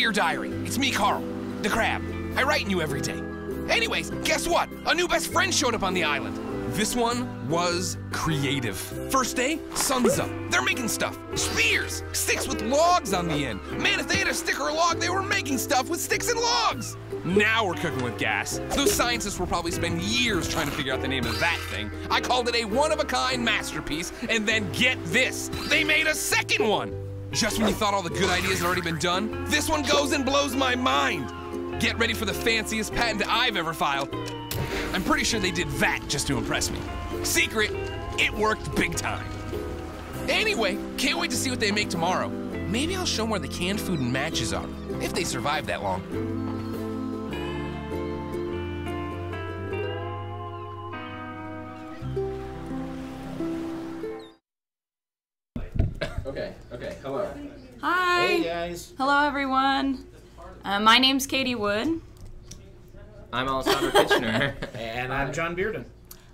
Dear Diary, it's me, Carl, the crab. I write in you every day. Anyways, guess what? A new best friend showed up on the island. This one was creative. First day, sun's up. They're making stuff. Spears, sticks with logs on the end. Man, if they had a stick or a log, they were making stuff with sticks and logs. Now we're cooking with gas. Those scientists will probably spend years trying to figure out the name of that thing. I called it a one-of-a-kind masterpiece, and then get this, they made a second one. Just when you thought all the good ideas had already been done, this one goes and blows my mind. Get ready for the fanciest patent I've ever filed. I'm pretty sure they did that just to impress me. Secret, it worked big time. Anyway, can't wait to see what they make tomorrow. Maybe I'll show them where the canned food and matches are, if they survive that long. Okay, hello. Hi. Hey guys. Hello everyone. My name's Katie Wood. I'm Alessandro Kitchener. And I'm John Bearden.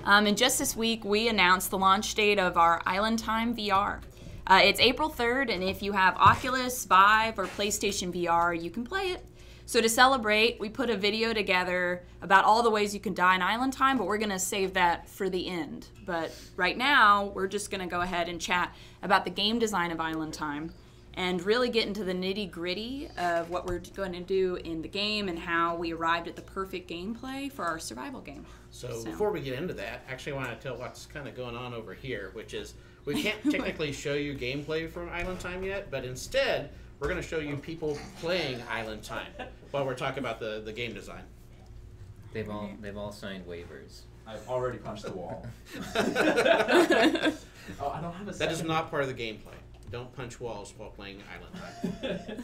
And just this week we announced the launch date of our Island Time VR. It's April 3rd, and if you have Oculus, Vive, or PlayStation VR, you can play it. So to celebrate, we put a video together about all the ways you can die in Island Time, but we're going to save that for the end. But right now, we're just going to go ahead and chat about the game design of Island Time and really get into the nitty-gritty of what we're going to do in the game and how we arrived at the perfect gameplay for our survival game. So before we get into that, actually I want to tell what's kind of going on over here, which is we can't technically show you gameplay from Island Time yet, but instead we're going to show you people playing Island Time while we're talking about the game design. They've all signed waivers. I've already punched the wall. Oh, I don't have a second. That is not part of the gameplay. Don't punch walls while playing Island Time.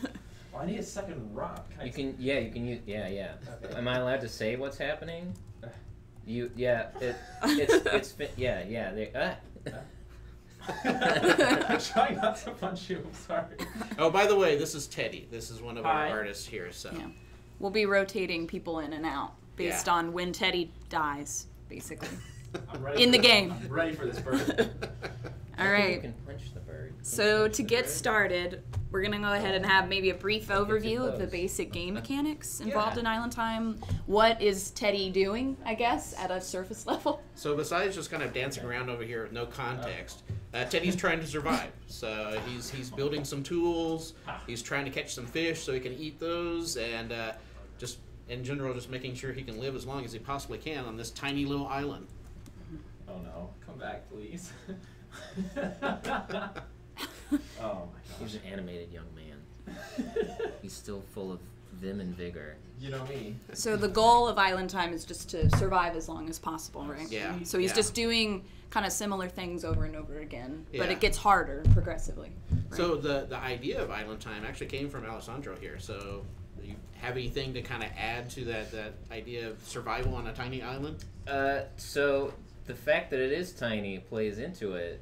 Well, I need a second rock. You can use, Okay. Am I allowed to say what's happening? I'm trying not to punch you, I'm sorry. Oh, by the way, this is Teddy. This is one of our artists here, so. Yeah. We'll be rotating people in and out based on when Teddy dies, basically. I'm ready in the game. I'm ready for this bird. All right. You can punch the bird. So to get started, we're going to go ahead and have maybe a brief overview of the basic game mechanics involved in Island Time. What is Teddy doing, I guess, at a surface level? So besides just kind of dancing around over here with no context, Teddy's trying to survive. So he's building some tools, he's trying to catch some fish so he can eat those, and just in general just making sure he can live as long as he possibly can on this tiny little island. Oh no, come back please. Oh my gosh. He's an animated young man. He's still full of vim and vigor. You know me. So the goal of Island Time is just to survive as long as possible, right? Yeah. So he's just doing kind of similar things over and over again, but Yeah. it gets harder progressively. Right? So the idea of Island Time actually came from Alessandro here. So do you have anything to kind of add to that idea of survival on a tiny island? So the fact that it is tiny plays into it.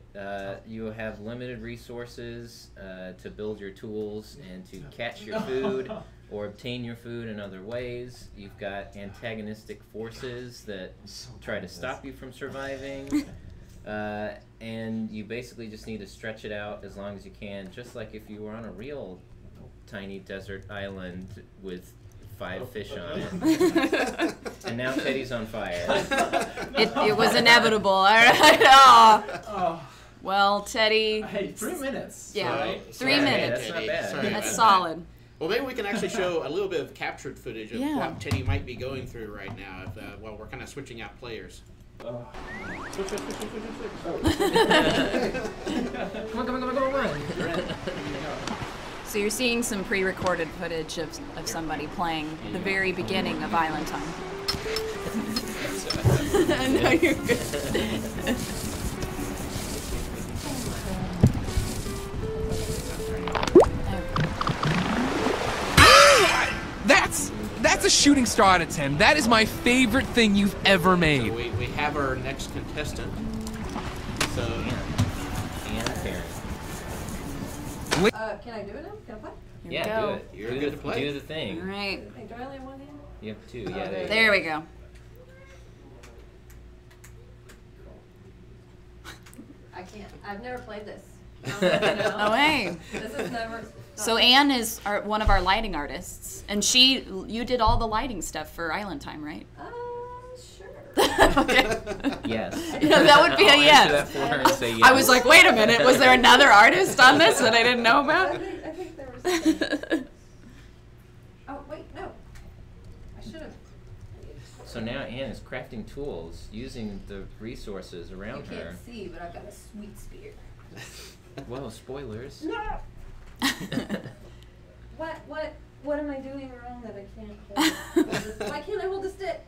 You have limited resources to build your tools and to catch your food or obtain your food in other ways. You've got antagonistic forces that try to stop you from surviving. And you basically just need to stretch it out as long as you can, just like if you were on a real tiny desert island with 5 fish on it. And now Teddy's on fire. It was inevitable, all right? Oh. Well, Teddy... Hey, 3 minutes. Yeah, So, 3 minutes. That's not bad. Sorry That's about solid. that. Well, maybe we can actually show a little bit of captured footage of what Teddy might be going through right now while we're kind of switching out players. Oh. Come on. So you're seeing some pre-recorded footage of somebody playing the very beginning of Island Time. No, you're good. That's a shooting star out of 10. That is my favorite thing you've ever made. So we have our next contestant. So Can I do it now? Can I play? Here we Yeah, go. do it. You're good to play. Do the thing. All right. Hey, do I only have one hand? You have 2. Yeah, There we go. I can't. I've never played this. Oh, hey. This is never. So Anne is one of our lighting artists, and you did all the lighting stuff for Island Time, right? Sure. Okay. Yes. Yeah, that would be a I'll answer that yes. for her and say yes. I was like, wait a minute, was there another artist on this that I didn't know I about? think there was. Oh wait, no. I should have. So now Anne is crafting tools using the resources You around her. can't see, but I've got a sweet spear. Whoa, spoilers. No. What am I doing wrong that I can't hold? Why can't I hold the stick?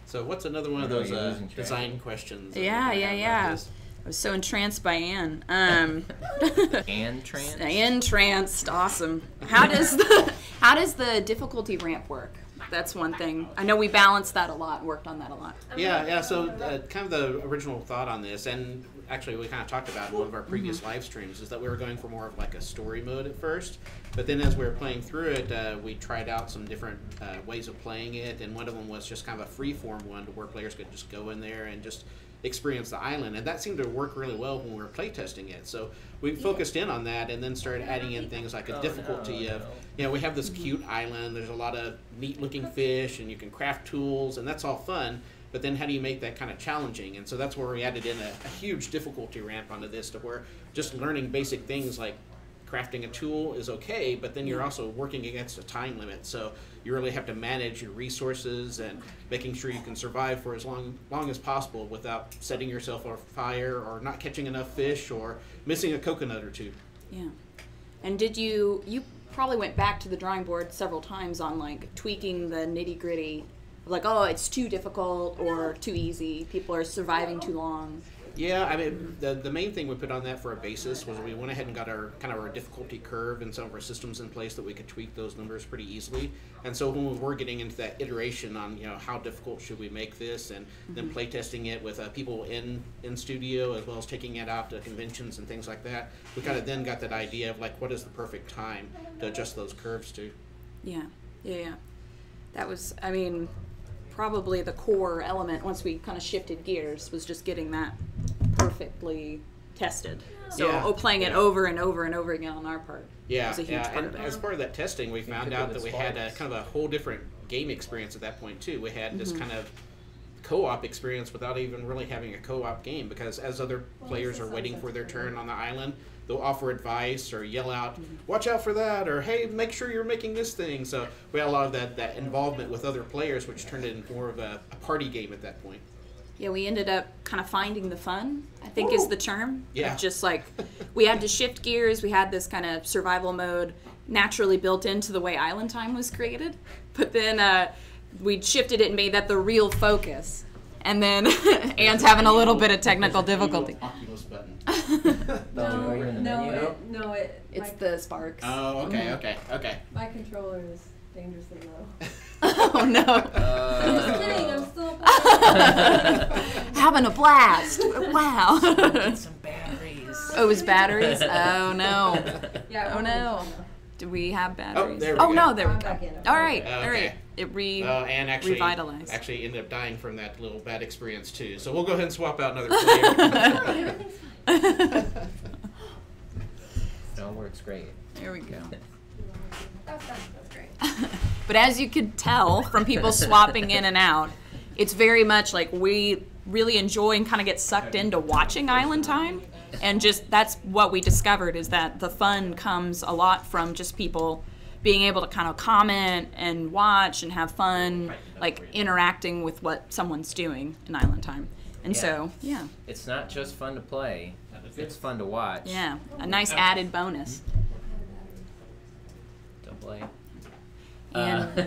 So what's another one of No, those you're losing track. design questions? that Yeah, we yeah, have about yeah. this? I was so entranced by Anne. Anne trance? Entranced, awesome. How does the difficulty ramp work? That's one thing. I know we balanced that a lot, worked on that a lot. Yeah. So kind of the original thought on this, and actually we kind of talked about in one of our previous live streams, is that we were going for more of like a story mode at first, but then as we were playing through it, we tried out some different ways of playing it, and one of them was just kind of a free-form one where players could just go in there and just experience the island, and that seemed to work really well when we were playtesting it. So we focused in on that and then started adding in things like a difficulty of, we have this cute island, there's a lot of neat looking fish, and you can craft tools, and that's all fun, but then how do you make that kind of challenging? And so that's where we added in a huge difficulty ramp onto this, to where just learning basic things like crafting a tool is okay, but then you're also working against a time limit, so you really have to manage your resources and making sure you can survive for as long as possible without setting yourself on fire or not catching enough fish or missing a coconut or two. Yeah. And did you probably went back to the drawing board several times on like tweaking the nitty gritty, like, oh, it's too difficult or too easy, people are surviving too long. Yeah, I mean, the main thing we put on that for a basis was we went ahead and got our kind of our difficulty curve and some of our systems in place that we could tweak those numbers pretty easily. And so when we were getting into that iteration on, how difficult should we make this, and then playtesting it with people in studio, as well as taking it out to conventions and things like that, we kind of then got that idea of like, what is the perfect time to adjust those curves to. Yeah. That was, I mean, probably the core element once we kind of shifted gears was just getting that perfectly tested. So playing it over and over and over again on our part was a huge part of it. As part of that testing, we found out that we had a kind of a whole different game experience at that point too. We had this kind of co-op experience without even really having a co-op game, because as other players are waiting for their turn on the island, they'll offer advice or yell out, watch out for that, or hey, make sure you're making this thing. So we had a lot of that involvement with other players, which turned it into more of a party game at that point. Yeah, we ended up kind of finding the fun, I think is the term. Yeah. Of just like, we had to shift gears, we had this kind of survival mode naturally built into the way Island Time was created, but then we shifted it and made that the real focus. And then Anne's having a little bit of technical difficulty. Oculus button. It's the sparks. Oh, okay. My controller is dangerously low. Oh no. I'm just kidding. I'm still playing. Having a blast. Wow. Some batteries. Oh, it was batteries? Oh no. Yeah. Oh no. Do we have batteries? there we go. No, there we I'm go. back in. All right. Okay. All right. It Anne revitalized. actually ended up dying from that little bad experience too. So we'll go ahead and swap out another player. Everything's It all works great. There we go. That's great. But as you could tell from people swapping in and out, it's very much like we really enjoy and kind of get sucked into watching Island Time. And just that's what we discovered, is that the fun comes a lot from just people being able to kind of comment and watch and have fun, like interacting with what someone's doing in Island Time. And so, yeah. It's not just fun to play, it's fun to watch. Yeah, a nice added bonus. Don't play. And,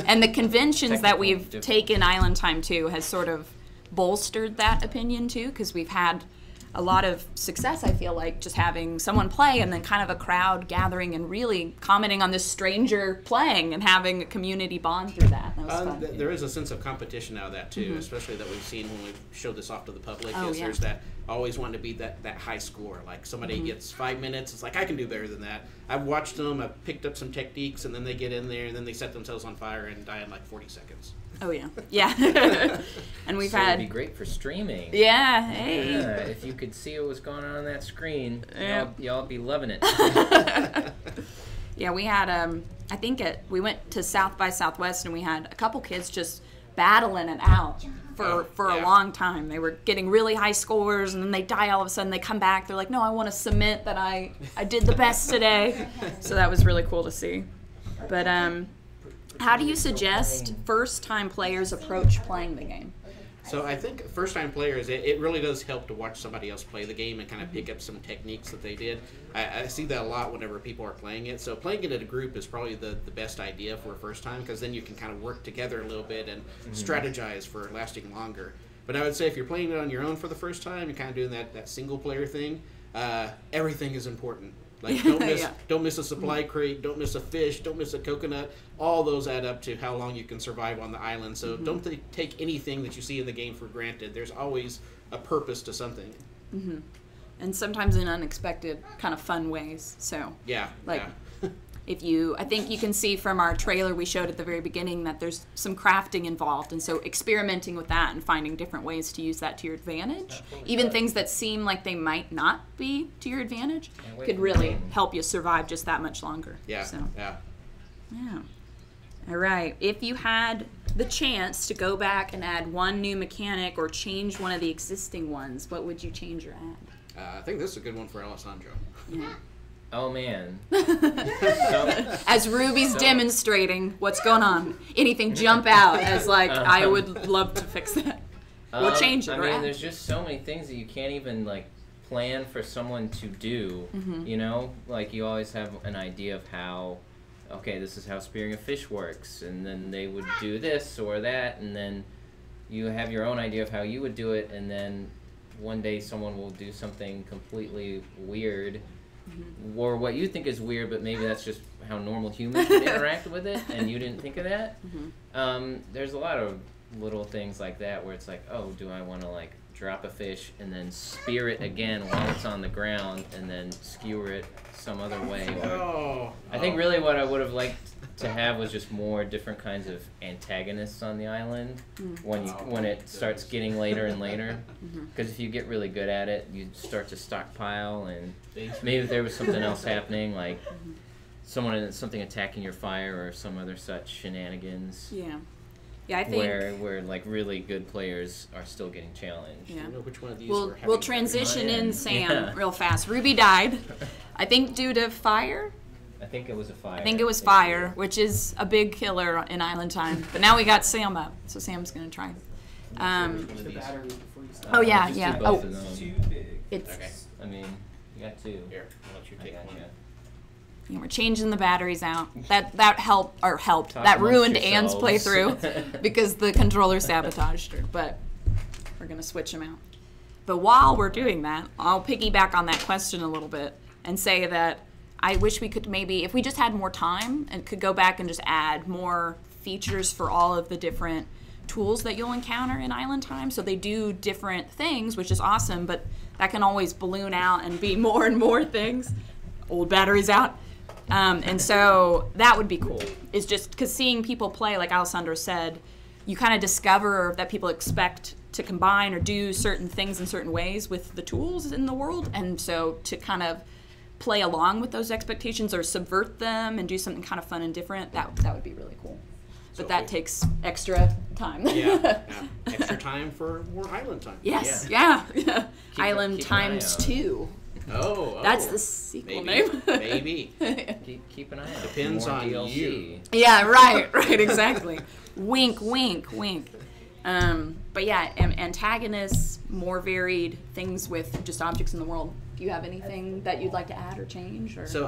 and the conventions that we've taken Island Time to has sort of bolstered that opinion too, because we've had a lot of success, I feel like, just having someone play and then kind of a crowd gathering and really commenting on this stranger playing and having a community bond through that. That was fun. There is a sense of competition out of that too, especially that we've seen when we showed this off to the public. Oh, is yeah. There's that always wanting to be that high score. Like somebody gets 5 minutes, it's like, I can do better than that. I've watched them, I've picked up some techniques, and then they get in there and then they set themselves on fire and die in like 40 seconds. Oh yeah, yeah. And we've So had. it'd be great for streaming. Yeah. Hey. Yeah, if you could see what was going on that screen, Yeah. y'all be loving it. Yeah, we had I think we went to South by Southwest and we had a couple kids just battling it out for a long time. They were getting really high scores and then they die all of a sudden. They come back, they're like, no, I want to submit that I did the best today. So that was really cool to see. But how do you suggest first-time players approach playing the game? So I think first-time players, it really does help to watch somebody else play the game and kind of pick up some techniques that they did. I see that a lot whenever people are playing it. So playing it in a group is probably the best idea for a first time, because then you can kind of work together a little bit and strategize for lasting longer. But I would say if you're playing it on your own for the first time, you're kind of doing that single-player thing, everything is important. Like don't miss a supply crate, don't miss a fish, don't miss a coconut. All those add up to how long you can survive on the island. So don't take anything that you see in the game for granted. There's always a purpose to something. And sometimes in unexpected, kind of fun ways. So Yeah. like yeah. I think you can see from our trailer we showed at the very beginning that there's some crafting involved, and so experimenting with that and finding different ways to use that to your advantage, even things that seem like they might not be to your advantage, could really help you survive just that much longer. Yeah. So, Yeah. yeah. All right. If you had the chance to go back and add one new mechanic or change one of the existing ones, what would you change or add? I think this is a good one for Alessandro. Yeah. Oh man. As Ruby's demonstrating what's going on, anything jump out as like, I would love to fix that. Or change it. I or mean, add. there's just so many things that you can't even like plan for someone to do. You know, like you always have an idea of how, okay, this is how spearing a fish works, and then they would do this or that, and then you have your own idea of how you would do it, and then one day someone will do something completely weird. Or what you think is weird, but maybe that's just how normal humans would interact with it, and you didn't think of that. There's a lot of little things like that where it's like, oh, do I want to like drop a fish and then spear it again while it's on the ground and then skewer it some other way? Or I think really what I would have liked to have was just more different kinds of antagonists on the island when it starts getting later and later. Because if you get really good at it, you start to stockpile, and maybe if there was something else happening, like something attacking your fire or some other such shenanigans. Yeah. Yeah, I think where like really good players are still getting challenged. Yeah. I don't know which one of these we'll transition in Sam Yeah. real fast. Ruby died, I think due to fire. I think it was a fire. I think it was fire, which is a big killer in Island Time. But now we got Sam up, so Sam's gonna try. The battery before you start. Oh yeah, just yeah. do Oh, both of them. Too big. it's Okay. I mean, you got two. Here, I'll let you I take got one. you. yeah, we're changing the batteries out. That helped. Talk That amongst ruined Anne's yourselves. playthrough because the controller sabotaged her. But we're gonna switch them out. But while we're doing that, I'll piggyback on that question a little bit and say that I wish we could maybe, if we just had more time and could go back and just add more features for all of the different tools that you'll encounter in Island Time. So they do different things, which is awesome, but that can always balloon out and be more and more things. Old batteries out. And so that would be cool. It's just because seeing people play, like Alessandro said, you kind of discover that people expect to combine or do certain things in certain ways with the tools in the world. And so to kind of play along with those expectations or subvert them and do something kind of fun and different, that would be really cool. But that takes extra time. Yeah. Extra time for more Island Time. Yes, yeah. keep an Island eye times out. 2. Oh. That's the sequel maybe, name. Maybe. Keep an eye out. Depends More on DLC. you. Yeah, right, exactly. Wink, wink, wink. But yeah, antagonists, more varied things with just objects in the world. Do you have anything that you'd like to add or change? Or? So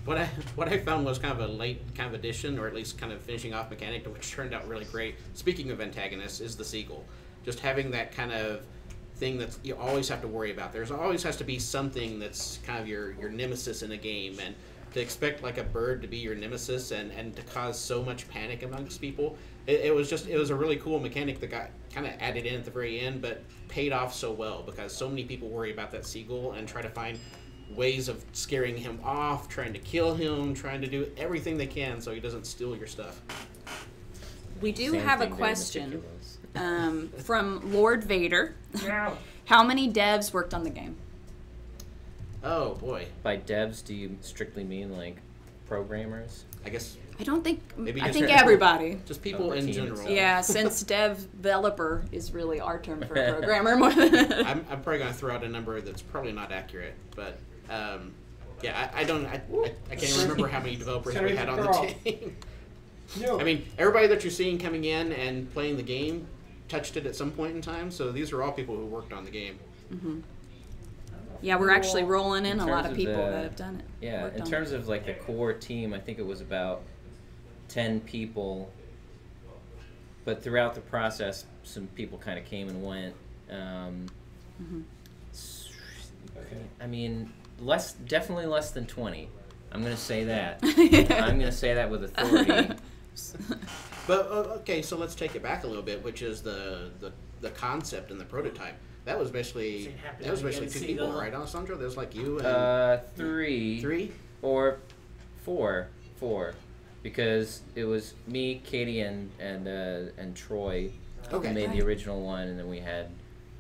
what I found was kind of a late kind of addition, or at least kind of finishing off mechanic, which turned out really great. Speaking of antagonists, is the seagull. Just having that kind of thing that you always have to worry about. There's always has to be something that's kind of your nemesis in a game, and to expect like a bird to be your nemesis and to cause so much panic amongst people, it was a really cool mechanic that got kind of added in at the very end, but paid off so well because so many people worry about that seagull and try to find ways of scaring him off, trying to kill him, trying to do everything they can so he doesn't steal your stuff. We do Same have a thing, very question meticulous. from Lord Vader. How many devs worked on the game? Oh boy, By devs, do you strictly mean like programmers? I guess I don't think. Maybe I just- think everybody. just people Oh, in team general. itself. Yeah, since developer is really our term for a programmer more than. I'm probably going to throw out a number that's probably not accurate, but yeah, I can't remember how many developers we had on the team. No. I mean, everybody that you're seeing coming in and playing the game touched it at some point in time, so these are all people who worked on the game. Yeah, we're actually rolling in In a lot terms of of people the- that have done it. Yeah, worked in on terms it. of like the core team, I think it was about 10 people. But throughout the process, some people kind of came and went. I mean, definitely less than 20. I'm gonna say that. I'm gonna say that with authority. But okay, so let's take it back a little bit, which is the concept and the prototype. That was basically two people, right, Alessandro? That was like you and Three or four, because it was me, Katie, and Troy Okay. who made the original one, and then we had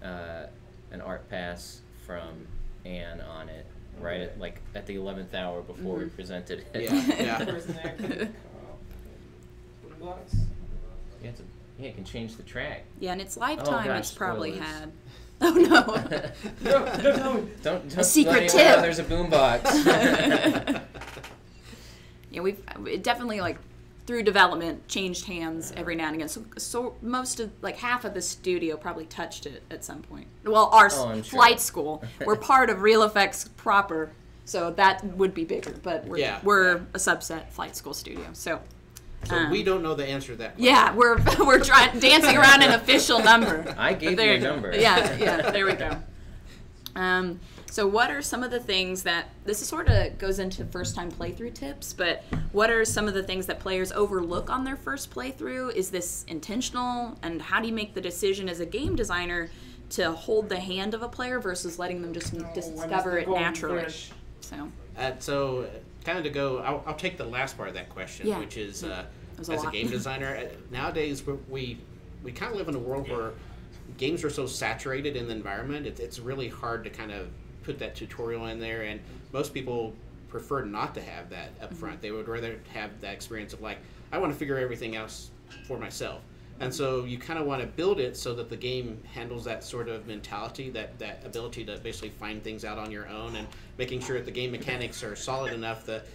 an art pass from Anne on it, right at the 11th hour before we presented it. yeah. Blocks. You can change the track. Yeah, in its lifetime, gosh, it's probably spoilers. had. Oh no. No, don't tell me. Don't A secret let anyone know tip. there's a boombox. Yeah, it definitely like through development changed hands every now and again. So most of like half of the studio probably touched it at some point. Well, our I'm sure. flight school, we're part of Real Effects proper, so that would be bigger. But we're a subset flight school studio. So We don't know the answer to that question. yeah, we're trying dancing around an official number. I gave There you a you go. number. Yeah, there we go. So what are some of the things that, this sort of goes into first-time playthrough tips, but what are some of the things that players overlook on their first playthrough? Is this intentional? And how do you make the decision as a game designer to hold the hand of a player versus letting them just discover it naturally? So kind of to go, I'll take the last part of that question, Yeah. which is was as a a lot. game designer, nowadays we kind of live in a world where games are so saturated in the environment, it's really hard to kind of put that tutorial in there, and most people prefer not to have that up front. They would rather have that experience of like, I want to figure everything else for myself. And so you kind of want to build it so that the game handles that sort of mentality, that ability to basically find things out on your own, and making sure that the game mechanics are solid enough that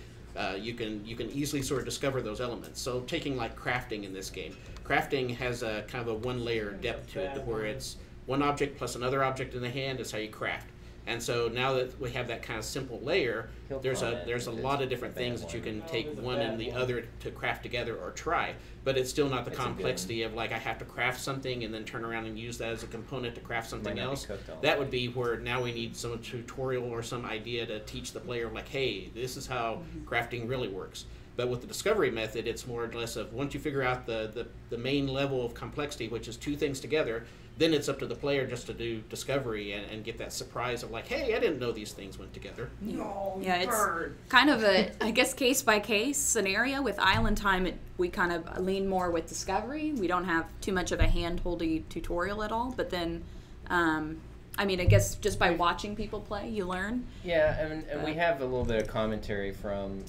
you can easily sort of discover those elements. So taking like crafting in this game, crafting has a kind of a one layer depth to it, where it's one object plus another object in the hand is how you craft. And so now that we have that kind of simple layer, there's a lot of different things that you can take one and the other to craft together or try. But it's still not the complexity of like I have to craft something and then turn around and use that as a component to craft something else. That would be where now we need some tutorial or some idea to teach the player like, hey, this is how crafting really works. But with the discovery method, it's more or less of once you figure out the main level of complexity, which is two things together, then it's up to the player just to do discovery and get that surprise of like, hey, I didn't know these things went together. Yeah, it's kind of a, I guess, case-by-case scenario. With Island Time, we kind of lean more with discovery. We don't have too much of a hand-holdy tutorial at all. But then, I mean, I guess just by watching people play, you learn. Yeah, and we have a little bit of commentary from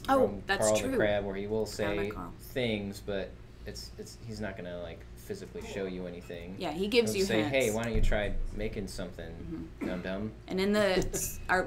that's Carl true. the Crab, where he will say Carl. things, but he's not gonna like physically show you anything. Yeah, he gives He'll you say, hints. hey, why don't you try making something, dum-dum? And in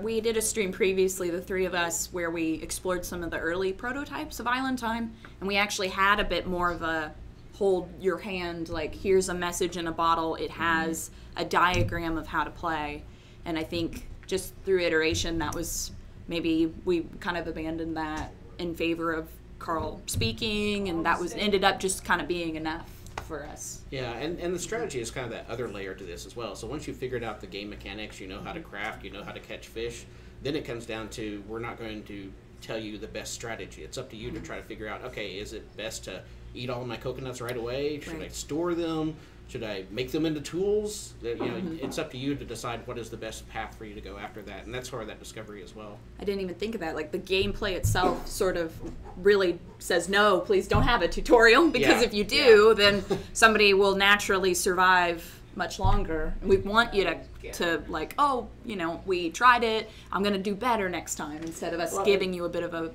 we did a stream previously, the three of us, where we explored some of the early prototypes of Island Time, and we actually had a bit more of a hold your hand, like here's a message in a bottle, it has a diagram of how to play. And I think just through iteration, that was maybe we kind of abandoned that in favor of Carl speaking, and that ended up just kind of being enough for us. Yeah, and the strategy is kind of that other layer to this as well. So once you've figured out the game mechanics, you know how to craft, you know how to catch fish, then it comes down to we're not going to tell you the best strategy. It's up to you to try to figure out, okay, is it best to eat all my coconuts right away? Should I store them? Should I make them into tools? You know, it's up to you to decide what is the best path for you to go after that, and that's part of that discovery as well. I didn't even think of that. Like the gameplay itself sort of really says, no, please don't have a tutorial, because if you do, then somebody will naturally survive much longer. We want you to like, oh, you know, we tried it, I'm going to do better next time, instead of us giving you a bit of a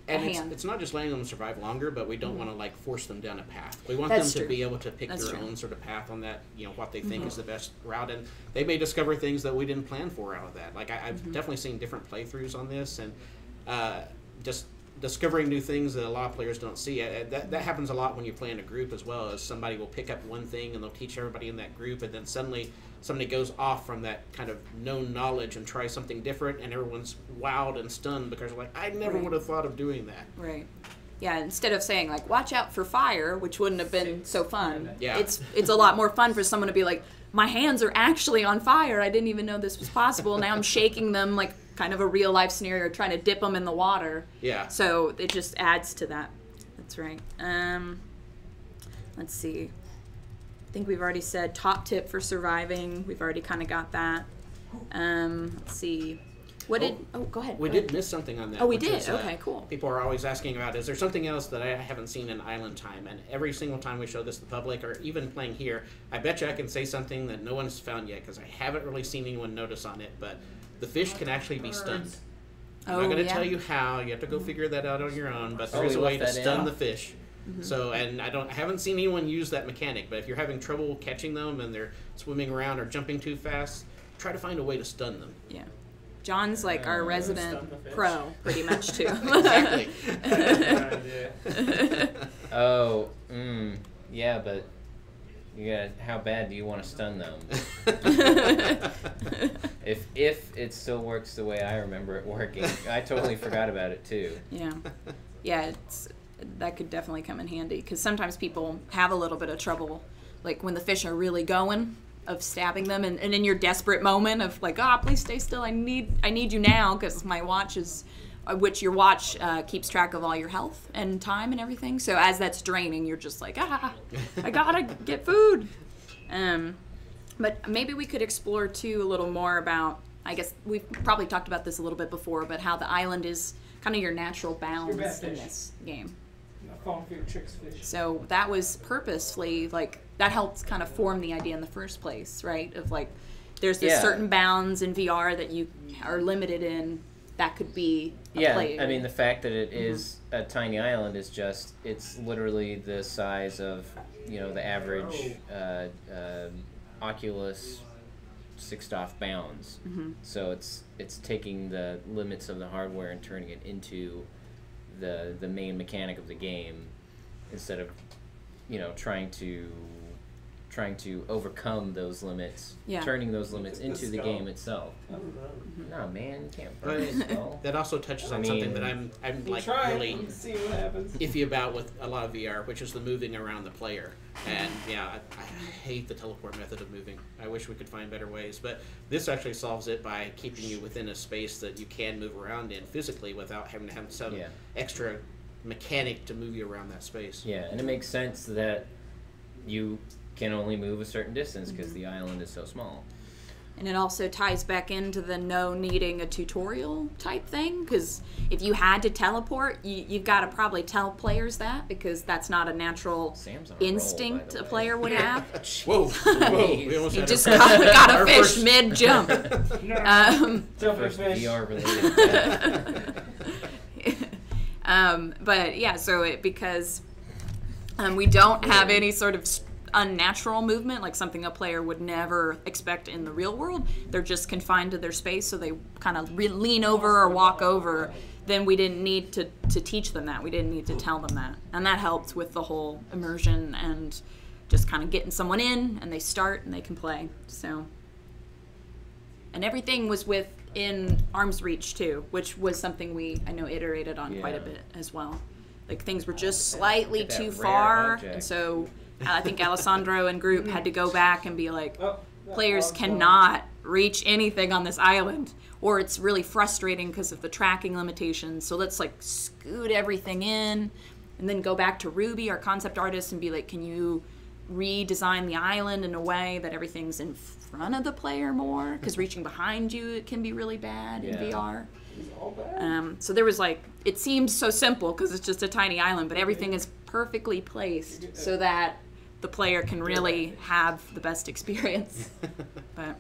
hand. It's not just letting them survive longer, but we don't want to like force them down a path. We want them to be able to pick their own sort of path on that, you know, what they think is the best route, and they may discover things that we didn't plan for out of that. Like I've definitely seen different playthroughs on this, and just discovering new things that a lot of players don't see. That happens a lot when you play in a group as well, as somebody will pick up one thing and they'll teach everybody in that group, and then suddenly somebody goes off from that kind of known knowledge and tries something different, and everyone's wowed and stunned because they're like, I never would have thought of doing that. Right. Yeah, instead of saying like, watch out for fire, which wouldn't have been so fun, it's a lot more fun for someone to be like, my hands are actually on fire, I didn't even know this was possible, now I'm shaking them like kind of a real life scenario, trying to dip them in the water. Yeah. So it just adds to that. That's right. Let's see. I think we've already said top tip for surviving. We've already kind of got that. Let's see. Go ahead. We did miss something on that. Oh, we did? Okay, cool. People are always asking about, is there something else that I haven't seen in Island Time? And every single time we show this to the public, or even playing here, I bet you I can say something that no one's found yet, because I haven't really seen anyone notice on it, but the fish can actually be stunned. I'm not going to tell you how. You have to go figure that out on your own, but there is a way to stun the fish. So, and I haven't seen anyone use that mechanic, but if you're having trouble catching them and they're swimming around or jumping too fast, try to find a way to stun them. Yeah. John's like our resident pro, pretty much, too. Exactly. Yeah, but how bad do you want to stun them? If it still works the way I remember it working, I totally forgot about it too. Yeah, that could definitely come in handy, because sometimes people have a little bit of trouble, like when the fish are really going, of stabbing them, and in your desperate moment of like, please stay still, I need you now, because my watch is, which your watch keeps track of all your health and time and everything, so as that's draining, you're just like, I gotta get food. But maybe we could explore too a little more about, I guess we've probably talked about this a little bit before, but how the island is kind of your natural bounds in this game. So that was purposefully, like, that helped kind of form the idea in the first place, right? Of like, there's this certain bounds in VR that you are limited in, that could be a play. I mean, the fact that it is a tiny island is just, it's literally the size of, you know, the average Oculus 6-off bounds. So it's taking the limits of the hardware and turning it into the main mechanic of the game, instead of, you know, trying to overcome those limits, turning those limits into the game itself. No, man, you can't burn it. That also touches on something that I'm like really iffy about with a lot of VR, which is the moving around the player. And I hate the teleport method of moving. I wish we could find better ways, but this actually solves it by keeping you within a space that you can move around in physically without having to have some extra mechanic to move you around that space. Yeah, and it makes sense that you can only move a certain distance because the island is so small. And it also ties back into the no needing a tutorial type thing, because if you had to teleport, you've got to probably tell players that, because that's not a natural instinct a player would have. Whoa! We almost you just got a fish mid-jump. First VR related. But yeah, so because we don't have any sort of unnatural movement, like something a player would never expect in the real world, they're just confined to their space, so they kind of lean over or walk over, then we didn't need to teach them that. We didn't need to tell them that. And that helped with the whole immersion and just kind of getting someone in, and they start and they can play. So, and everything was within arm's reach too, which was something I know iterated on quite a bit as well. Like things were just slightly too far, and so I think Alessandro and group had to go back and be like, players cannot reach anything on this island, or it's really frustrating because of the tracking limitations, so let's like scoot everything in, and then go back to Ruby, our concept artist, and be like, can you redesign the island in a way that everything's in front of the player more, because reaching behind you it can be really bad in VR. So there was like, it seems so simple because it's just a tiny island, but everything is perfectly placed so that the player can really have the best experience. But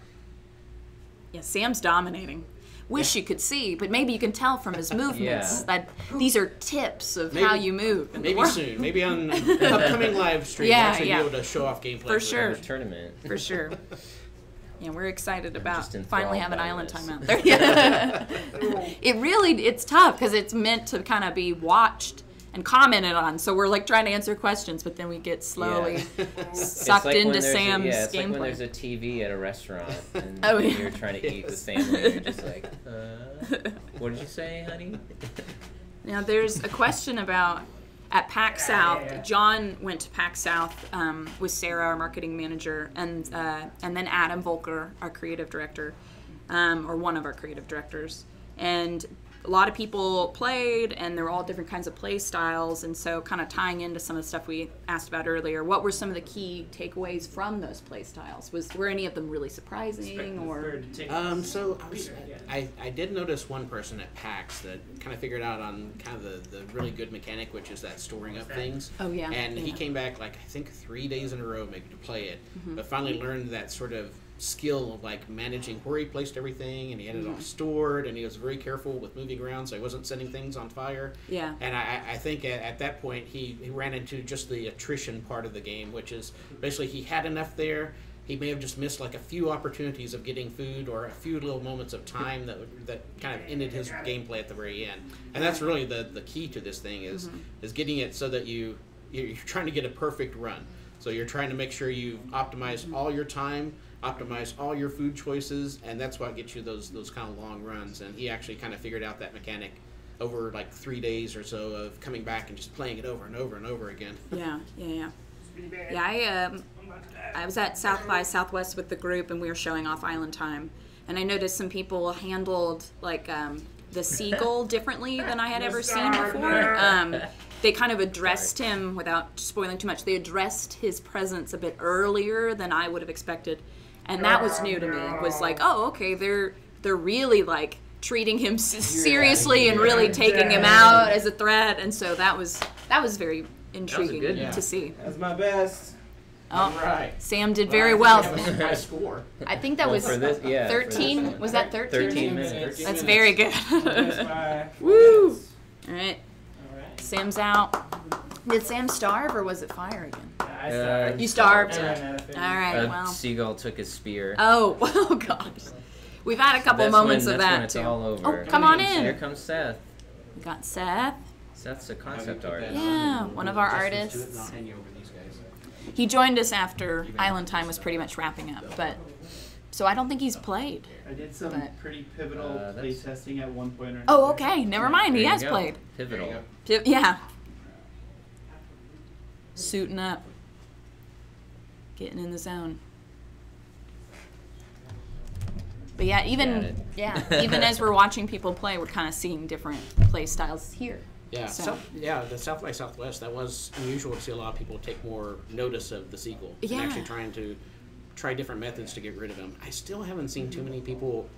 yeah, Sam's dominating. Wish you could see, but maybe you can tell from his movements that these are tips of how you move. Maybe soon. Maybe on upcoming live streams, actually be able to show off gameplay for sure. The tournament. For sure. Yeah, we're excited about just finally enthralled having by Island this. Time out there. Yeah. It's tough because it's meant to kind of be watched and commented on. So we're like trying to answer questions, but then we get slowly sucked like into when there's Sam's it's gameplay. like when there's a TV at a restaurant and Oh, yeah. you're trying to eat with family and you're just like, what did you say, honey? Now there's a question about at PAX South. John went to PAX South with Sarah, our marketing manager, and then Adam Volker, our creative director, or one of our creative directors. And a lot of people played, and there were all different kinds of play styles. And so, kind of tying into some of the stuff we asked about earlier, what were some of the key takeaways from those play styles? Were any of them really surprising, or? So I did notice one person at PAX that kind of figured out on kind of the really good mechanic, which is that storing up things. Oh yeah. And he came back like I think 3 days in a row maybe to play it, but finally learned that sort of skill of like managing where he placed everything, and he had it all stored, and he was very careful with moving around so he wasn't setting things on fire. Yeah. And I think at that point he ran into just the attrition part of the game, which is basically he had enough there. He may have just missed like a few opportunities of getting food or a few little moments of time that kind of ended his gameplay at the very end. And that's really the key to this thing is getting it so that you're trying to get a perfect run. So you're trying to make sure you optimize all your time, optimize all your food choices, and that's what gets you those kind of long runs. And he actually kind of figured out that mechanic over like 3 days or so of coming back and just playing it over and over and over again. Yeah. I was at South by Southwest with the group, and we were showing off Island Time, and I noticed some people handled like the seagull differently than I had ever seen before. They kind of addressed him, without spoiling too much, they addressed his presence a bit earlier than I would have expected. And that was new to me. It was like, oh, okay, they're really like treating him seriously and really taking him out as a threat. And so that was very intriguing to see. That's my best. Oh, Right. Sam did very well. High score. I think that was for this, 13. Was that 13? 13 minutes. That's very good. That's my Woo! All right. Sam's out. Did Sam starve or was it fire again? I starved. You starved? I ran out of food. All right, A well. seagull took his spear. Oh gosh. We've had a couple That's moments when, of that's that when it's too. all over. Oh, come on Here in. comes Seth. We got Seth. Seth's a concept artist. Yeah, one of our artists. He joined us after Island Time was pretty much wrapping up, but so I don't think he's played. I did some pretty pivotal play testing at one point. Or Oh, okay. Never mind. He There you has go. played. Pivotal. Yeah. Suiting up. Getting in the zone. But yeah, even as we're watching people play, we're kind of seeing different play styles here. Yeah, So- the South by Southwest, that was unusual to see a lot of people take more notice of the seagull and Yeah. actually trying to try different methods to get rid of him. I still haven't seen too many people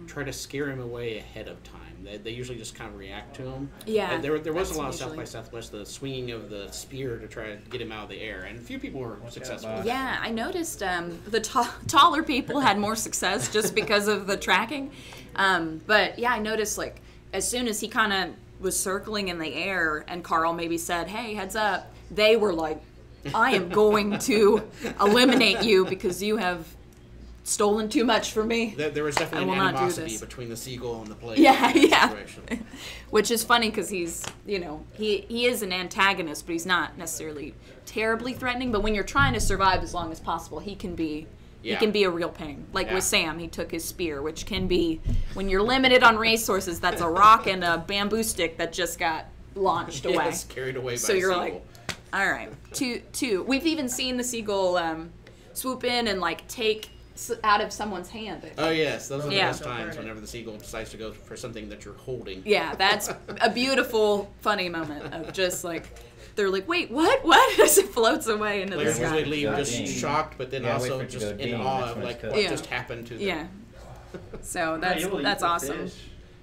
try to scare him away ahead of time. They usually just kind of react to him. Yeah, And there was that's a lot of South usually- by Southwest, the swinging of the spear to try to get him out of the air, and a few people were successful. Yeah, I noticed the taller people had more success just because of the tracking. But yeah, I noticed like as soon as he kind of was circling in the air and Carl maybe said, "Hey, heads up," they were like, "I am going to eliminate you because you have stolen too much from me." There was definitely I an will not do animosity this. between the seagull and the player. Yeah, in that yeah. situation. Which is funny because he's, he is an antagonist, but he's not necessarily terribly threatening. But when you're trying to survive as long as possible, he can be a real pain. Like Yeah. with Sam, he took his spear, which can be, when you're limited on resources, that's a rock and a bamboo stick that just got launched away. Yes, carried away by So a you're seagull. like, all right, two. We've even seen the seagull swoop in and like take out of someone's hand. Oh yes, those are the Yeah. best times whenever the seagull decides to go for something that you're holding. Yeah, that's a beautiful, funny moment of just like they're like, wait, what? As it floats away into the Players sky. usually leave Go just ding. shocked, but then Yeah, wait also for it to just go in ding, awe that's of when like it's what cooked. just happened to them. Yeah. So Yeah, you'll eat that's the awesome. fish.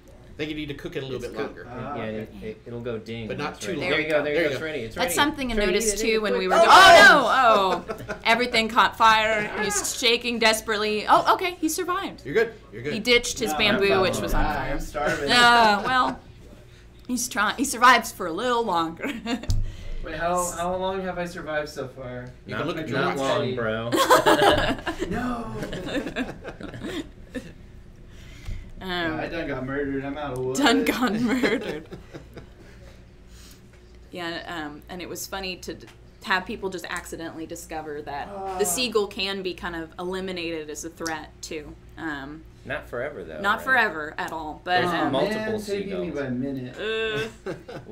I think you need to cook it a little bit longer. Yeah, it'll go ding. But when not it's too ready. long. There you go. There you There go. you It's go. ready. It's ready. That's something I It's ready. noticed Eat it, too eat it when we quick. were. Oh no! Oh, everything caught fire. He's shaking desperately. Oh, okay, he survived. You're good. You're good. He ditched his No, bamboo, I'm which was on fire. I'm starving. Well, he's trying. He survives for a little longer. Wait, how long have I survived so far? You can look at your Not watch. long, bro. No. Yeah, I done got murdered. I'm out of wood. Done gone murdered. Yeah, and it was funny to have people just accidentally discover that the seagull can be kind of eliminated as a threat too. Not forever though. Not right? forever at all, but There's multiple man, taking me seagulls. by a minute.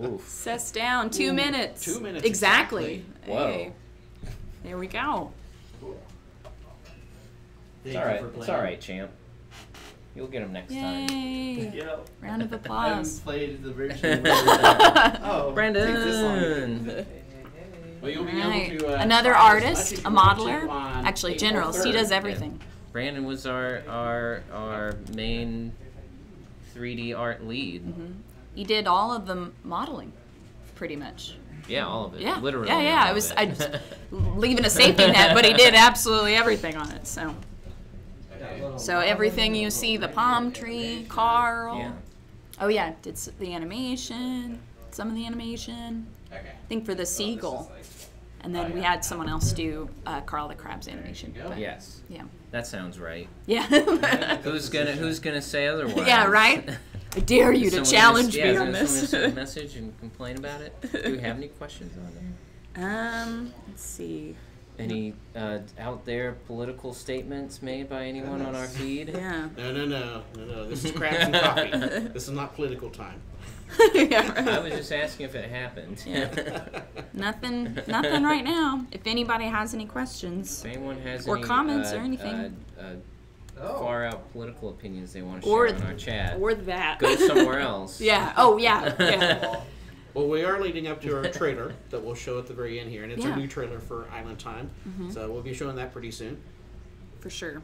Oof. Sess down 2 minutes. 2 minutes exactly. Whoa. Hey, there we go. It's all right. It's all right, champ. You'll get them next time. Yay! Yep. Round of I haven't applause. played the version. Oh, Brandon. take this long. Well, you'll be Right. able to, Another try as much artist, as a you want to modeler, on actually April generalist. He 3rd. does everything. Brandon was our main 3D art lead. He did all of the modeling, pretty much. Yeah, all of it. Yeah, Literally. yeah. all I of was it. leaving a safety net, but he did absolutely everything on it. So everything you see, the palm tree, Carl. Yeah. Oh yeah, did the animation, some of the animation. Okay. I think for the seagull, and then we had someone else do Carl the Crab's animation. But, Yes. yeah. That sounds right. Yeah. Who's gonna say otherwise? Yeah, right? I dare you to Someone challenge gonna, me on someone this. send a message and complain about it. Do we have any questions on there? Let's see. Any out there political statements made by anyone on our feed? Yeah. No. This is crabs and coffee. This is not political time. Yeah, I right. was just asking if it happened. Yeah. Nothing right now. If anybody has any questions. If anyone has Or any comments or anything. far out political opinions they want to Or share on our chat, Or that. go somewhere else. Yeah. Oh, yeah. Well, we are leading up to our trailer that we'll show at the very end here, and it's Yeah. a new trailer for Island Time. So we'll be showing that pretty soon. For sure.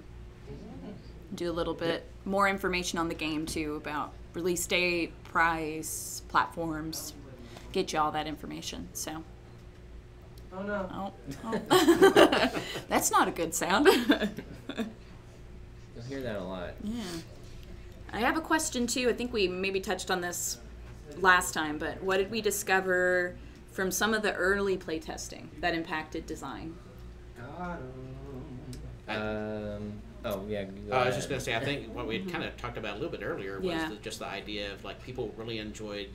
Do a little bit more information on the game, too, about release date, price, platforms. Get you all that information, so. Oh no. Oh. That's not a good sound. You'll hear that a lot. Yeah. I have a question too. I think we maybe touched on this last time, but what did we discover from some of the early playtesting that impacted design? Got 'em. Oh yeah. Go I was just ahead. going to say, I think what we had kind of talked about a little bit earlier was Yeah. just the idea of like people really enjoyed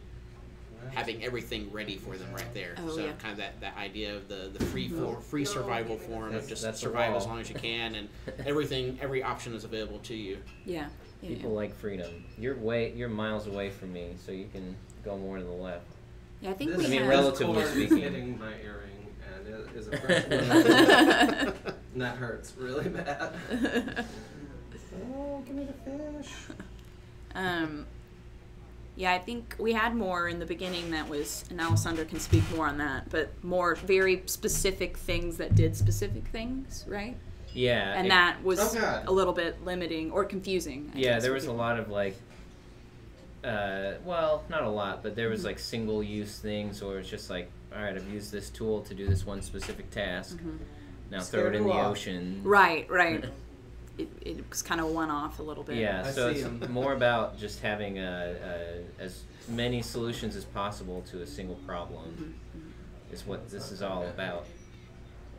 having everything ready for them right there. Oh, So yeah. kind of that idea of the free survival form of just That's the survive as wall. long as you can, and every option is available to you. Yeah. Yeah. People like freedom. You're miles away from me, so you can go more to the left. Yeah, I think This we I mean, have. relatively cord is speaking. hitting my earring, and it is a fresh one. And that hurts really bad. Oh, give me the fish. Yeah, I think we had more in the beginning that was, and Alessandro can speak more on that, but more very specific things that did specific things, right? Yeah. And that was Oh, God. a little bit limiting or confusing. I Yeah, guess, there for was a people. lot of like, well, not a lot, but there was like single-use things, or it's just like, all right, I've used this tool to do this one specific task. Now throw it in the Scared ocean. Right. It was kind of one-off a little bit. Yeah, I so see it's 'em. more about just having as many solutions as possible to a single problem. Is what this is all about.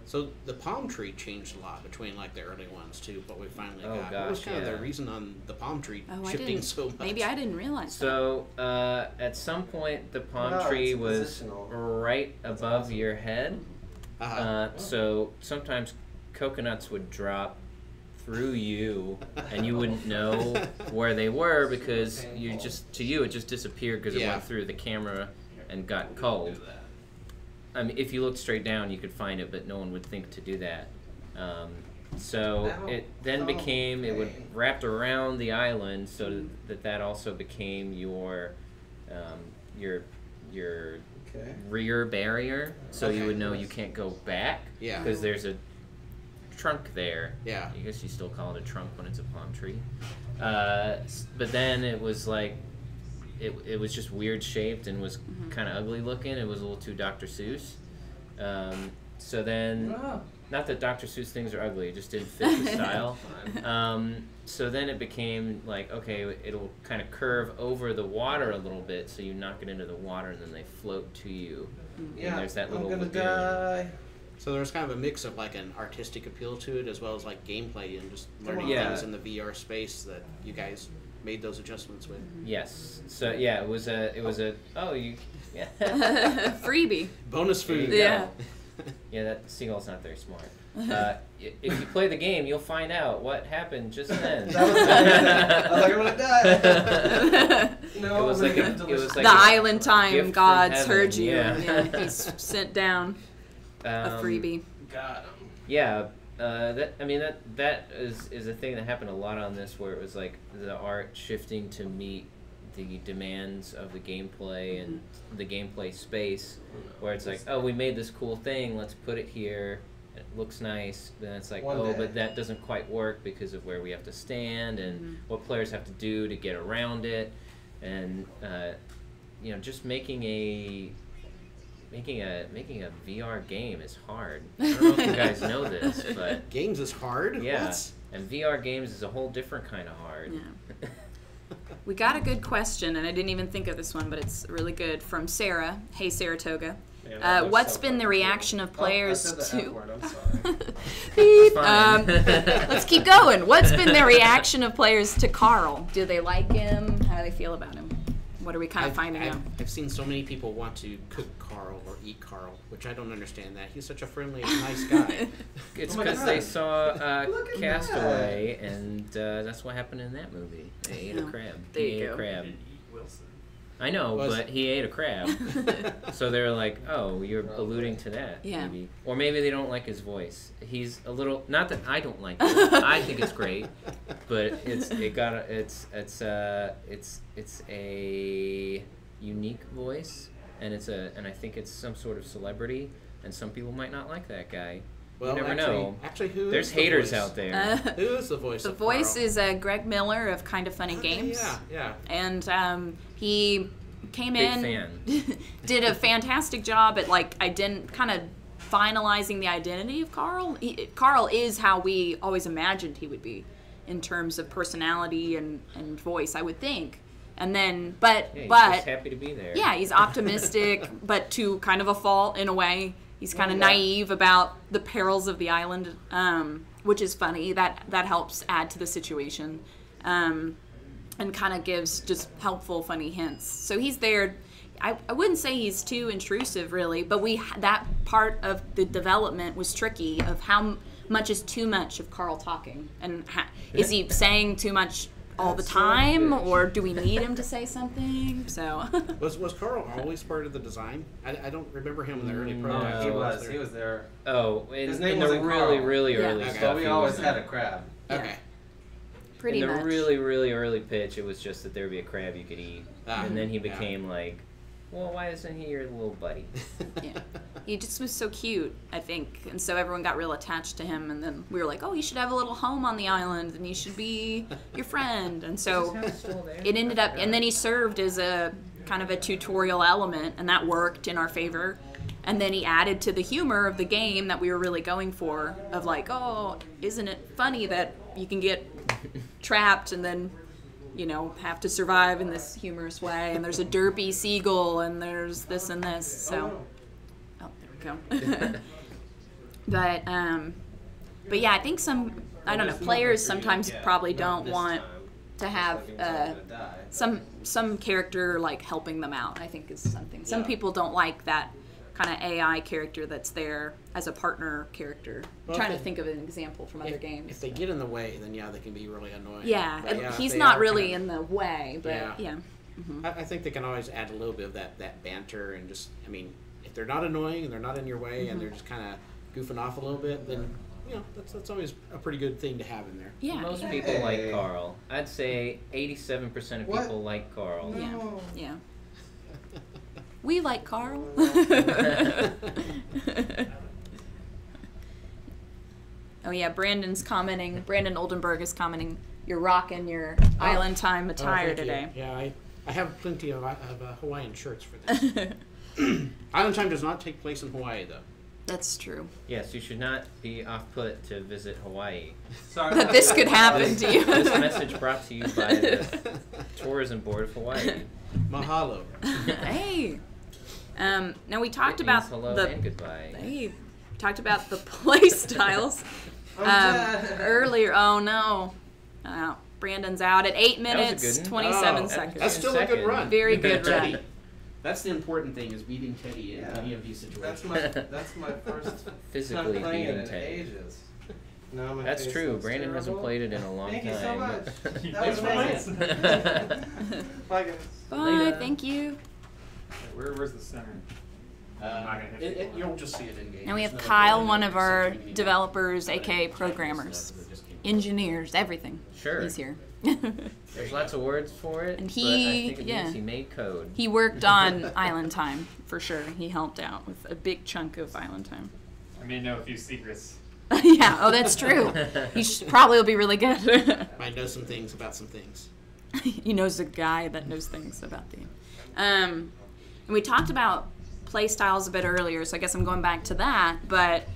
So the palm tree changed a lot between like the early ones too, but we finally Oh, got. What was gosh, kind of the yeah. reason on the palm tree Oh, I shifting didn't. so much? Maybe I didn't realize that. So at some point, the palm No, tree it's was positional. right above your head. Uh-huh. So sometimes coconuts would drop through you, and you wouldn't know where they were because it just disappeared because it Yeah. went through the camera and got cold. I mean, if you looked straight down, you could find it, but no one would think to do that. So it then became it would wrapped around the island, so that also became your Okay. rear barrier, so you Okay. would know you can't go back. Yeah. Because there's a trunk there. Yeah. I guess you still call it a trunk when it's a palm tree. But then it was like, it was just weird shaped and was kind of ugly looking. It was a little too Dr. Seuss. So then, not that Dr. Seuss things are ugly, it just didn't fit the style. So then it became like, okay, it'll kind of curve over the water a little bit, so you knock it into the water and then they float to you. Yeah, And there's that little I'm gonna lagoon. die. So there's kind of a mix of like an artistic appeal to it as well as like gameplay and just learning Yeah. things in the VR space that you guys made those adjustments with. Yes. So yeah, it was a yeah. Freebie. Bonus food. Yeah. Yeah, that seagull's not very smart. If you play the game, you'll find out what happened just then. That was I was like, I'm gonna die. No, It was I'm like gonna a- get it was delicious. like The a island time gift from gods heaven, heard you. yeah. Yeah, he's sent down a freebie. Got him. Yeah, that is a thing that happened a lot on this, where it was like the art shifting to meet the demands of the gameplay and the gameplay space, where it's like, oh, we made this cool thing, let's put it here. It looks nice. Then it's like, One oh, day. but that doesn't quite work because of where we have to stand and what players have to do to get around it, and just making a VR game is hard. I don't know if you guys know this, but Games is hard? yeah, What? and VR games is a whole different kind of hard. Yeah. We got a good question, and I didn't even think of this one, but it's really good, from Sarah. Hey, Saratoga. Man, that looks What's so been the fucking reaction of players I said the F to... word, I'm sorry. Beep. fine. Let's keep going. What's been the reaction of players to Carl? Do they like him? How do they feel about him? What are we kind of finding out? I've seen so many people want to cook Carl or eat Carl, which I don't understand that. He's such a friendly, nice guy. It's Oh my because God. they saw Look at Castaway, and that's what happened in that movie. They ate a Yeah. crab. There He you ate go. a crab. Wilson. I know, Was- but he ate a crab. So they're like, oh, you're alluding to that, Yeah. maybe. Or maybe they don't like his voice. He's a little, not that I don't like it. I think it's great, but it's a unique voice, and I think it's some sort of celebrity, and some people might not like that guy. Well, you never actually, know. Actually, who There's is the haters voice? out there. Who is the voice The of voice Carl? is Greg Miller of Kind of Funny Games. Yeah. And he came Big in, fan. did a fantastic job at kind of finalizing the identity of Carl. Carl is how we always imagined he would be in terms of personality and voice, I would think. And then, but Yeah, he's just happy to be there. yeah, he's optimistic, but to kind of a fault in a way. He's kind of naive about the perils of the island, which is funny. That helps add to the situation, and kind of gives just helpful, funny hints. So he's there. I wouldn't say he's too intrusive, really, but that part of the development was tricky of how much is too much of Carl talking, and is he saying too much all the That's so time, bitch. or do we need him to say something? So Was Carl always part of the design? I don't remember him in the early No. prototypes. He or was. there? He was there. Oh, His in name the wasn't really, Carl. really Yeah. early Okay. stuff. But we he always was had in. a crab. Okay. pretty in the much. really, really early pitch, it was just that there would be a crab you could eat, Ah, and then he yeah. became like, well, why isn't he your little buddy? Yeah. He just was so cute, I think. And so everyone got real attached to him. And then we were like, oh, you should have a little home on the island and he should be your friend. And so it ended up, and then he served as a kind of a tutorial element, and that worked in our favor. And then he added to the humor of the game that we were really going for, of like, oh, isn't it funny that you can get trapped and then, have to survive in this humorous way. And there's a derpy seagull, and there's this and this. So, oh, there we go. But yeah, I think I don't know, players sometimes probably don't want to have some character like helping them out, I think is something. Some people don't like that kind of AI character that's there as a partner character. I'm Well, trying to if- think of an example from other If games. they get in the way, then yeah, they can be really annoying. Yeah, But if he's they not are really kind in the way, but Yeah. yeah. I think they can always add a little bit of that banter and just, I mean, if they're not annoying and they're not in your way and they're just kind of goofing off a little bit, then, that's always a pretty good thing to have in there. Yeah. Most yeah. people like Carl. I'd say 87% of What? people like Carl. Yeah. Yeah. We like Carl. Oh yeah, Brandon's commenting. Brandon Oldenburg is commenting. You're rocking your Island Time attire thank you. today. Yeah, I have plenty of Hawaiian shirts for this. Island Time does not take place in Hawaii, though. That's true. Yes, you should not be off-put to visit Hawaii. Sorry. That this could happen to you. This message brought to you by the Tourism Board of Hawaii. Mahalo. Hey. Now we talked It means about hello the and goodbye. Hey, talked about the play styles earlier. Oh no, Brandon's out at 8 minutes That was a good 27 one. seconds. That's still a good run. Very good Teddy. run. That's the important thing, is beating Teddy in Yeah. any of these situations. That's my first Physically time playing beating it in Teddy. ages. No, my That's face true. looks Brandon hasn't terrible. played it in a long Thank time. you so much. That was Thanks, amazing. Bye, guys. Bye. Later. Thank you. Where's the center? You'll just see it in game. Now we have There's no- Kyle, no one of our something you need. developers, aka programmers, engineers, everything. Sure. He's here. There's lots of words for it, And but I he- think it yeah. means he made code. He worked on Island Time for sure. He helped out with a big chunk of Island Time. I may know a few secrets. Yeah. Oh, that's true. He probably will be really good. Might know some things about some things. He knows a guy that knows things about the. And we talked about play styles a bit earlier, so I guess I'm going back to that. But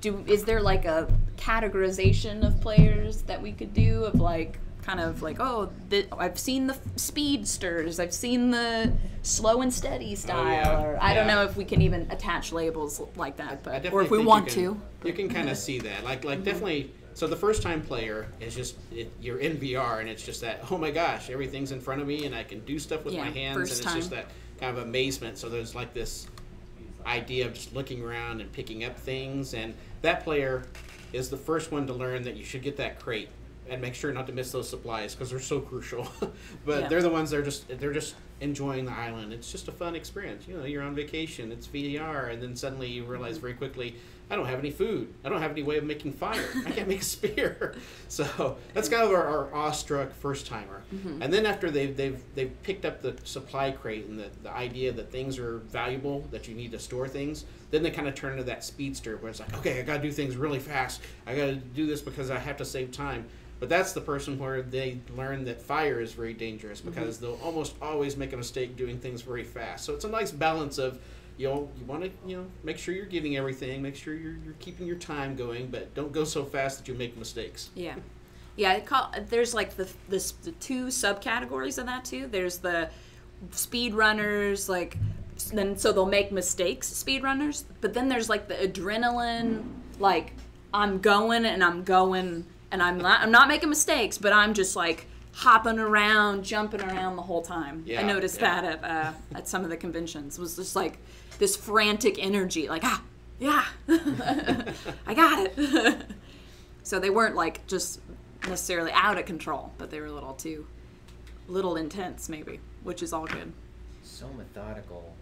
is there like a categorization of players that we could do of like kind of like, oh, I've seen the speedsters, I've seen the slow and steady style, yeah. or I don't Yeah. know if we can even attach labels like that, I but definitely or if we think want you can kind of see that. Like definitely. So the first time player is just you're in VR and it's just that, oh my gosh, everything's in front of me and I can do stuff with Yeah, my hands, first and it's time. just that kind of amazement. So there's like this idea of just looking around and picking up things, and that player is the first one to learn that you should get that crate and make sure not to miss those supplies because they're so crucial. But Yeah. they're the ones that they're just enjoying the island. It's just a fun experience. You know, you're on vacation, it's VR, and then suddenly you realize very quickly, I don't have any food. I don't have any way of making fire. I can't make a spear. So that's kind of our awestruck first timer. And then after they've picked up the supply crate and the idea that things are valuable, that you need to store things, then they kind of turn into that speedster where it's like, okay, I got to do things really fast. I got to do this because I have to save time. But that's the person where they learn that fire is very dangerous because they'll almost always make a mistake doing things very fast. So it's a nice balance of, you want to make sure you're giving everything, make sure you're keeping your time going, but don't go so fast that you make mistakes. Yeah. Yeah, there's like the two subcategories of that too. There's the speed runners, like so they'll make mistakes, speed runners, but then there's like the adrenaline, like I'm going and I'm not making mistakes, but I'm just like hopping around, jumping around the whole time. Yeah, I noticed yeah. that at some of the conventions. It was just like this frantic energy, like yeah, I got it. So they weren't like just necessarily out of control, but they were a little intense maybe, which is all good. So methodical.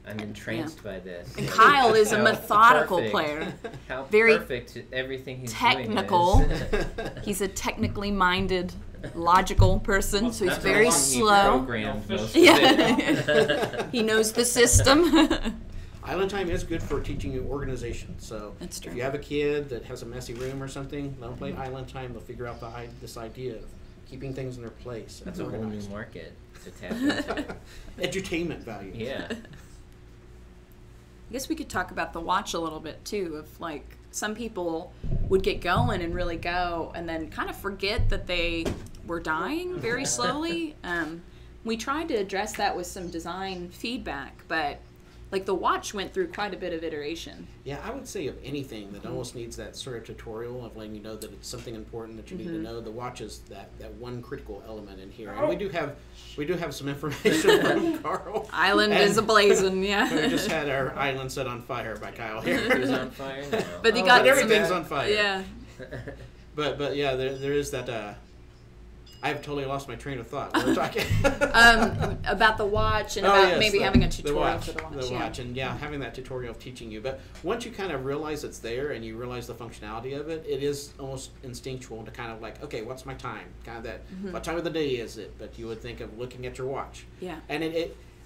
I'm entranced by this. And Kyle is a How methodical perfect- player. How Very perfect everything he's technical. doing is. He's a technically minded, logical person, so he's Not very how long he slow. programmed most of Yeah. it. He knows the system. Island Time is good for teaching you organization. So That's true. if you have a kid that has a messy room or something, let them play Island Time. They'll figure out this idea of keeping things in their place. That's and a whole new organized. market to tap into. Edutainment value. Yeah. I guess we could talk about the watch a little bit too, of like some people would get going and really go and then kind of forget that they were dying very slowly. We tried to address that with some design feedback, but like the watch went through quite a bit of iteration. Yeah, I would say of anything that almost needs that sort of tutorial of letting you know that it's something important that you need to know. The watch is that one critical element in here, and we do have some information from Carl. Island And is ablazing, We yeah. just had our island set on fire by Kyle here. He's on fire now. But you But got some, everything's on fire. yeah. But yeah, there is that. I have totally lost my train of thought. We were talking About the watch and Oh, about yes, maybe the- having a the tutorial watch, for the watch. the yeah. watch, and yeah, having that tutorial of teaching you. But once you kind of realize it's there and you realize the functionality of it, it is almost instinctual to kind of like, okay, what's my time? Kind of that. What time of the day is it? But you would think of looking at your watch. Yeah. And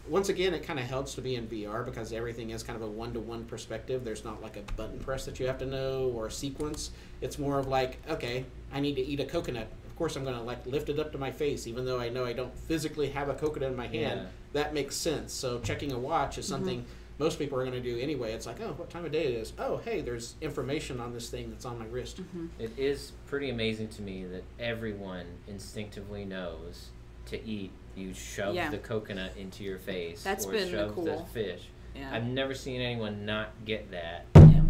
once again, it kind of helps to be in VR because everything is kind of a one-to-one perspective. There's not like a button press that you have to know or a sequence. It's more of like, okay, I need to eat a coconut. Of course, I'm going to like lift it up to my face, even though I know I don't physically have a coconut in my hand. Yeah. That makes sense. So checking a watch is something most people are going to do anyway. It's like, oh, what time of day it is? Oh, hey, there's information on this thing that's on my wrist. It is pretty amazing to me that everyone instinctively knows to eat. You shove the coconut into your face, That's or been shove cool. the fish. Yeah. I've never seen anyone not get that. Yeah.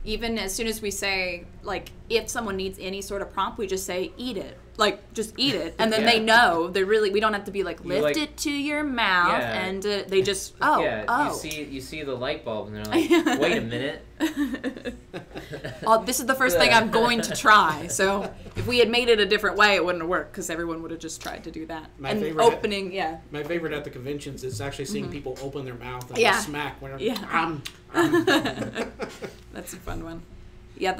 Even as soon as we say, like, if someone needs any sort of prompt, we just say, eat it. Like, just eat it. And then they know. We don't have to be like, lift it to your mouth. Yeah. And they just, you see the light bulb and they're like, wait a minute. Oh, this is the first thing I'm going to try. So if we had made it a different way, it wouldn't have worked because everyone would have just tried to do that. My favorite at the conventions is actually seeing people open their mouth and just smack. When That's a fun one. Yeah,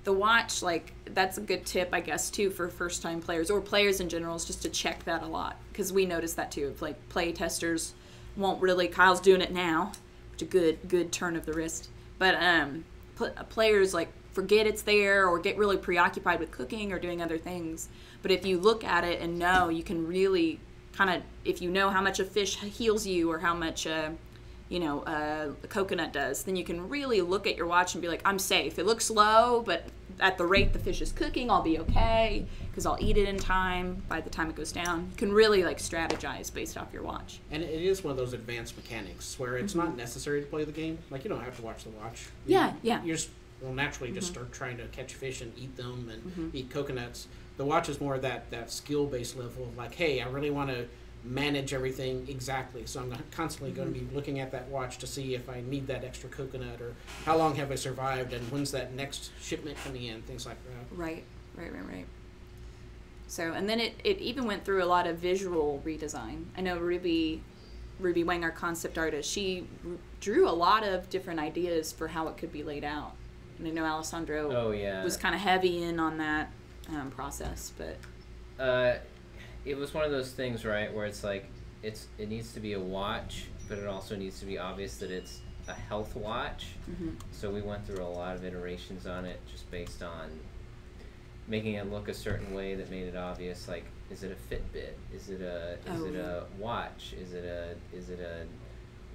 the watch, like, that's a good tip, I guess, too, for first-time players or players in general, is just to check that a lot, because we notice that too. If, like, play testers won't really, Kyle's doing it now, which is a good turn of the wrist, but players, like, forget it's there or get really preoccupied with cooking or doing other things. But if you look at it and know, you can really kind of, if you know how much a fish heals you or how much a coconut does, then you can really look at your watch and be like, I'm safe. It looks low, but at the rate the fish is cooking, I'll be okay because I'll eat it in time by the time it goes down. You can really like strategize based off your watch. And it is one of those advanced mechanics where it's not necessary to play the game. Like, you don't have to watch the watch. Yeah. You just will naturally just start trying to catch fish and eat them and eat coconuts. The watch is more that skill-based level of like, hey, I really want to manage everything exactly, so I'm constantly going to be looking at that watch to see if I need that extra coconut or how long have I survived and when's that next shipment coming in, things like that. Right. So, and then it even went through a lot of visual redesign. I know Ruby Wang, our concept artist, she drew a lot of different ideas for how it could be laid out. And I know Alessandro was kind of heavy in on that process, but it was one of those things, right, where it's like it needs to be a watch, but it also needs to be obvious that it's a health watch. So we went through a lot of iterations on it, just based on making it look a certain way that made it obvious. Like, is it a Fitbit? Is it a watch? Is it a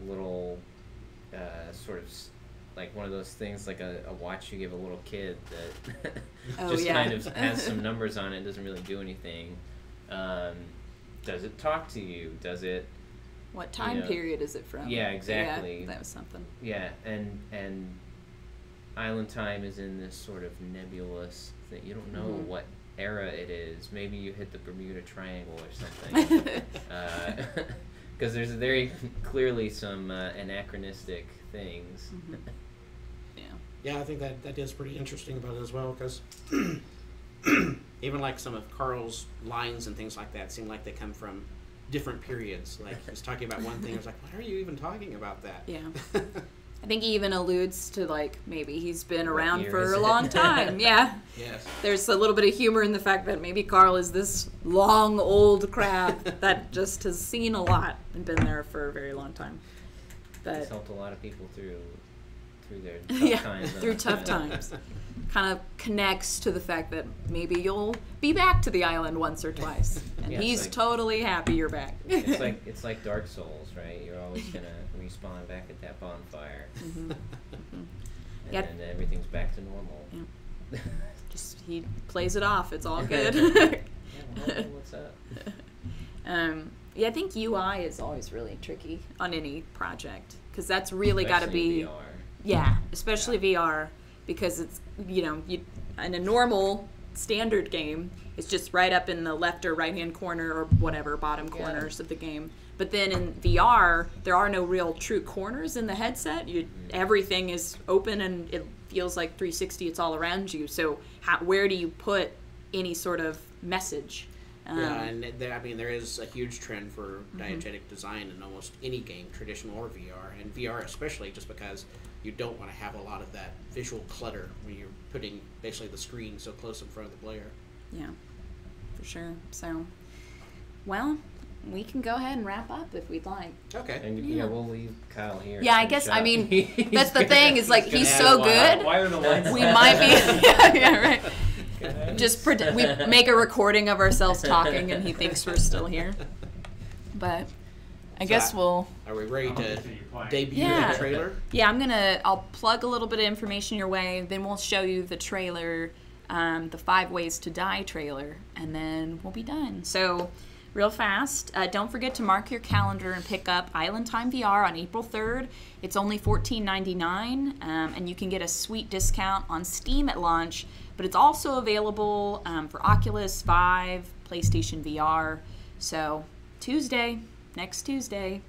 little sort of like one of those things, like a watch you give a little kid that kind of has some numbers on it, doesn't really do anything. Does it talk to you? Does it? What time period is it from? Yeah, exactly. Yeah, that was something. Yeah, and Island Time is in this sort of nebulous thing. You don't know what era it is. Maybe you hit the Bermuda Triangle or something. Because there's very clearly some anachronistic things. Yeah, I think that is pretty interesting about it as well, because even like some of Carl's lines and things like that seem like they come from different periods. Like, he's talking about one thing, I was like, why are you even talking about that? Yeah. I think he even alludes to, like, maybe he's been around for a long time. Yeah. Yes. There's a little bit of humor in the fact that maybe Carl is this long, old crab that just has seen a lot and been there for a very long time. But it's helped a lot of people through their tough times. Through tough times. Kind of connects to the fact that maybe you'll be back to the island once or twice. And he's like, totally happy you're back. It's like Dark Souls, right? You're always going to respawn back at that bonfire. And then everything's back to normal. Yeah. Just he plays it off. It's all good. What's up? Yeah, I think UI is always really tricky on any project, because that's really got to be... VR. Yeah, especially VR, because it's, in a normal standard game, it's just right up in the left or right-hand corner or whatever, bottom corners of the game. But then in VR, there are no real true corners in the headset. Everything is open and it feels like 360, it's all around you. So where do you put any sort of message? And there is a huge trend for diegetic design in almost any game, traditional or VR, and VR especially, just because you don't want to have a lot of that visual clutter when you're putting basically the screen so close in front of the player. Yeah, for sure. So, well, we can go ahead and wrap up if we'd like. Okay. And yeah, we'll leave Kyle here. Yeah, I to guess, finish I up. mean, He's that's the gonna- thing, is like, gonna he's add so a while. good. Why are the lights We on? might be, yeah, right. Just pretend, we make a recording of ourselves talking and he thinks we're still here. But I guess we'll, Are we ready to debut Yeah. the trailer? yeah, I'll plug a little bit of information your way, then we'll show you the trailer, the 5 Ways to Die trailer, and then we'll be done. So, real fast, don't forget to mark your calendar and pick up Island Time VR on April 3rd. It's only $14.99, and you can get a sweet discount on Steam at launch, but it's also available for Oculus, Vive, PlayStation VR. So, next Tuesday.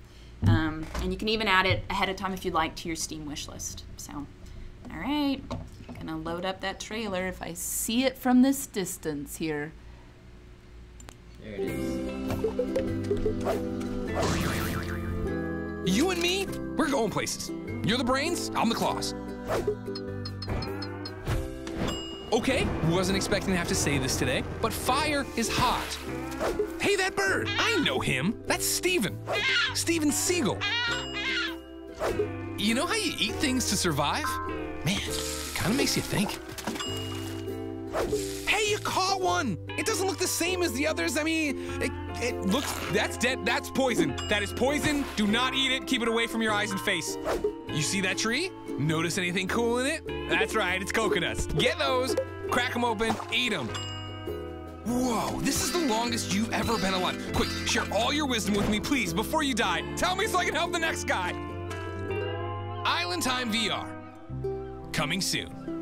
And you can even add it ahead of time if you'd like to your Steam wish list. So, all right, gonna load up that trailer if I see it from this distance here. There it is. You and me, we're going places. You're the brains, I'm the claws. Okay, wasn't expecting to have to say this today, but fire is hot. Hey, that bird, I know him. That's Steven. Steven Seagal. You know how you eat things to survive? Man, kind of makes you think. Hey, you caught one! It doesn't look the same as the others. I mean, it looks, that's dead, that's poison. That is poison, do not eat it, keep it away from your eyes and face. You see that tree? Notice anything cool in it? That's right, it's coconuts. Get those, crack them open, eat them. Whoa, this is the longest you've ever been alive. Quick, share all your wisdom with me, please, before you die. Tell me so I can help the next guy. Island Time VR, coming soon.